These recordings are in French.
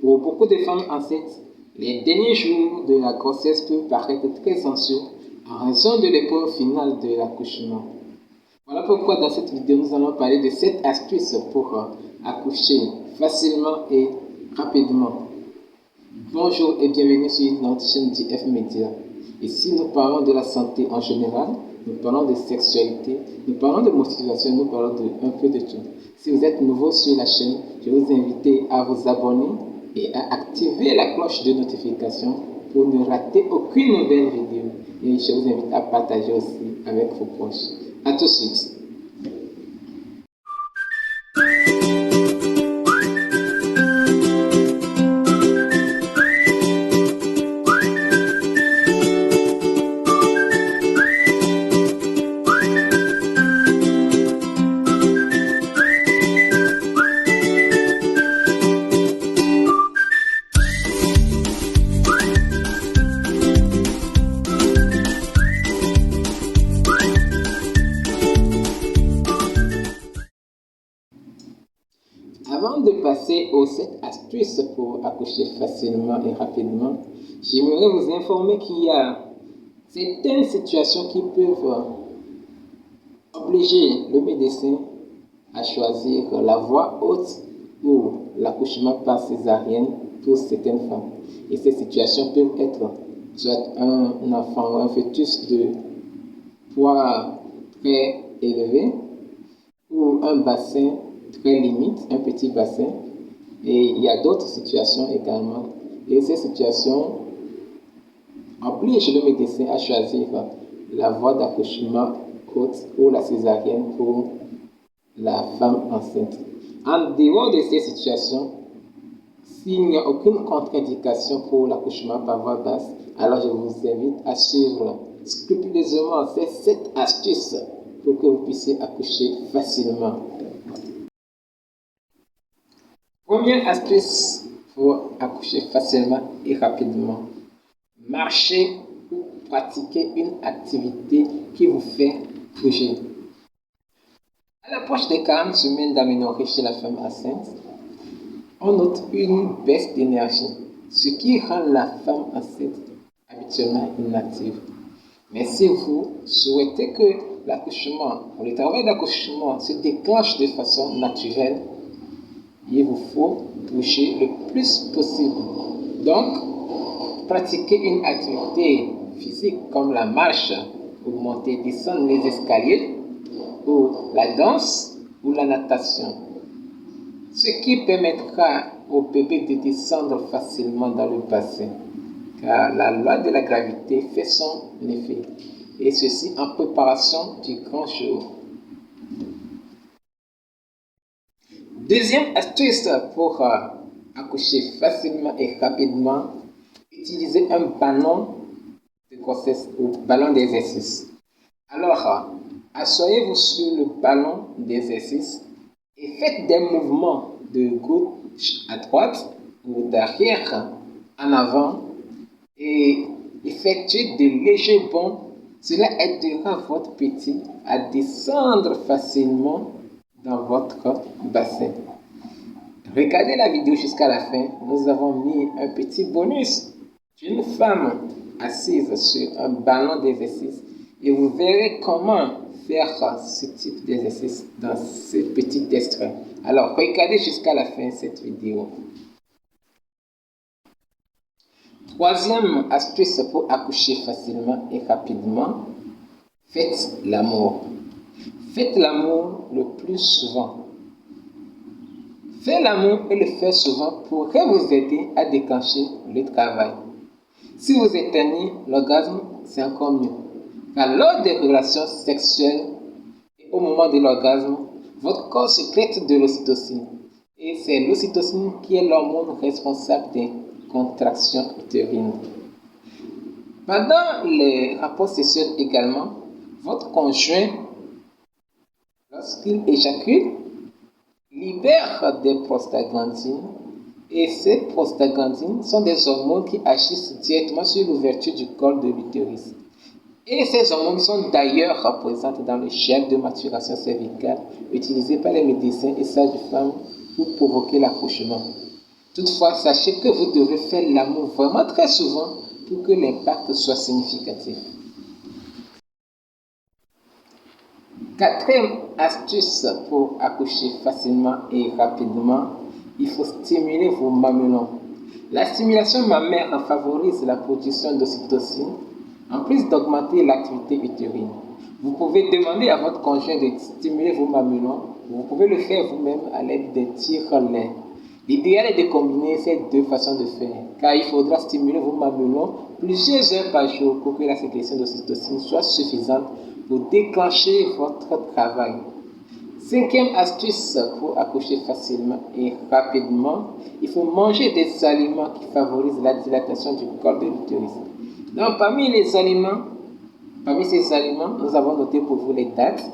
Pour beaucoup de femmes enceintes, les derniers jours de la grossesse peuvent paraître très anxieux en raison de l'épreuve finale de l'accouchement. Voilà pourquoi dans cette vidéo, nous allons parler de 7 astuces pour accoucher facilement et rapidement. Bonjour et bienvenue sur notre chaîne DF Media. Ici, nous parlons de la santé en général, nous parlons de sexualité, nous parlons de motivation, nous parlons un peu de tout. Si vous êtes nouveau sur la chaîne, je vous invite à vous abonner et à activer la cloche de notification pour ne rater aucune nouvelle vidéo. Et je vous invite à partager aussi avec vos proches. A tout de suite. Avant de passer aux 7 astuces pour accoucher facilement et rapidement, j'aimerais vous informer qu'il y a certaines situations qui peuvent obliger le médecin à choisir la voie haute ou l'accouchement par césarienne pour certaines femmes. Et ces situations peuvent être soit un enfant ou un fœtus de poids très élevé ou un bassin très limite, un petit bassin. Et il y a d'autres situations également. Et ces situations obligent le médecin à choisir la voie d'accouchement haute ou la césarienne pour la femme enceinte. En dehors de ces situations, s'il n'y a aucune contre-indication pour l'accouchement par voie basse, alors je vous invite à suivre scrupuleusement ces 7 astuces pour que vous puissiez accoucher facilement. Première astuce pour accoucher facilement et rapidement. Marcher ou pratiquer une activité qui vous fait bouger. À l'approche des 40 semaines d'aménorrhée chez la femme enceinte, on note une baisse d'énergie, ce qui rend la femme enceinte habituellement inactive. Mais si vous souhaitez que l'accouchement, ou le travail d'accouchement se déclenche de façon naturelle, il vous faut bouger le plus possible. Donc, pratiquer une activité physique comme la marche, ou monter et descendre les escaliers, ou la danse, ou la natation. Ce qui permettra au bébé de descendre facilement dans le bassin, car la loi de la gravité fait son effet, et ceci en préparation du grand jour. Deuxième astuce pour accoucher facilement et rapidement, utilisez un ballon de grossesse ou ballon d'exercice. Alors, asseyez-vous sur le ballon d'exercice et faites des mouvements de gauche à droite ou d'arrière en avant et effectuez de légers bonds. Cela aidera votre petit à descendre facilement dans votre bassin. Regardez la vidéo jusqu'à la fin. Nous avons mis un petit bonus d'une femme assise sur un ballon d'exercice et vous verrez comment faire ce type d'exercice dans ce petit extrait. Alors, regardez jusqu'à la fin cette vidéo. Troisième astuce pour accoucher facilement et rapidement, faites l'amour. Faites l'amour le plus souvent. Faire l'amour et le faire souvent pourrait vous aider à déclencher le travail. Si vous éteignez l'orgasme, c'est encore mieux. Car lors des relations sexuelles et au moment de l'orgasme, votre corps sécrète de l'ocytocine. Et c'est l'ocytocine qui est l'hormone responsable des contractions utérines. Pendant les rapports sexuels également, votre conjoint, lorsqu'il éjacule, libère des prostaglandines et ces prostaglandines sont des hormones qui agissent directement sur l'ouverture du col de l'utérus. Et ces hormones sont d'ailleurs présentes dans le gel de maturation cervicale utilisé par les médecins et sages-femmes pour provoquer l'accouchement. Toutefois, sachez que vous devrez faire l'amour vraiment très souvent pour que l'impact soit significatif. Quatrième astuce pour accoucher facilement et rapidement, il faut stimuler vos mamelons. La stimulation mammaire favorise la production d'ocytocine, en plus d'augmenter l'activité utérine. Vous pouvez demander à votre conjoint de stimuler vos mamelons. Vous pouvez le faire vous-même à l'aide des tire-laits. L'idéal est de combiner ces deux façons de faire, car il faudra stimuler vos mamelons plusieurs heures par jour pour que la sécrétion d'ocytocine soit suffisante pour déclencher votre travail. Cinquième astuce pour accoucher facilement et rapidement, il faut manger des aliments qui favorisent la dilatation du col de l'utérus. Donc parmi ces aliments, nous avons noté pour vous les dattes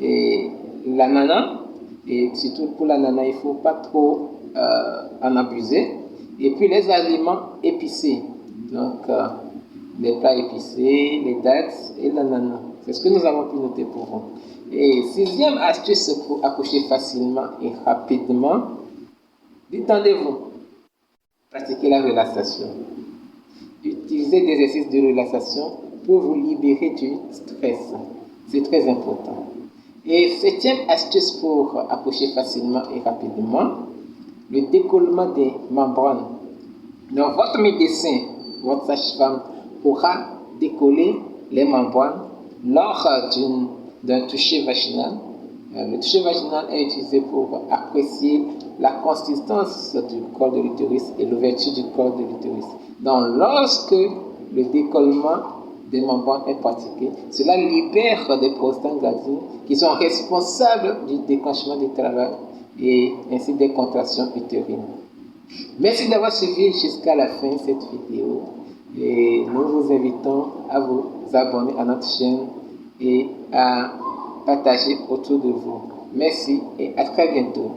et l'ananas. Et surtout pour l'ananas, il ne faut pas trop en abuser. Et puis les aliments épicés, donc les plats épicés, les dattes et l'ananas. C'est ce que nous avons pu noter pour vous. Et sixième astuce pour accoucher facilement et rapidement, détendez-vous. Pratiquez la relaxation. Utilisez des exercices de relaxation pour vous libérer du stress. C'est très important. Et septième astuce pour accoucher facilement et rapidement, le décollement des membranes. Donc votre médecin, votre sage-femme pourra décoller les membranes lors d'un toucher vaginal. Le toucher vaginal est utilisé pour apprécier la consistance du col de l'utérus et l'ouverture du col de l'utérus. Donc lorsque le décollement des membranes est pratiqué, cela libère des prostaglandines qui sont responsables du déclenchement du travail et ainsi des contractions utérines. Merci d'avoir suivi jusqu'à la fin de cette vidéo et nous vous invitons à vous abonner à notre chaîne et à partager autour de vous. Merci et à très bientôt.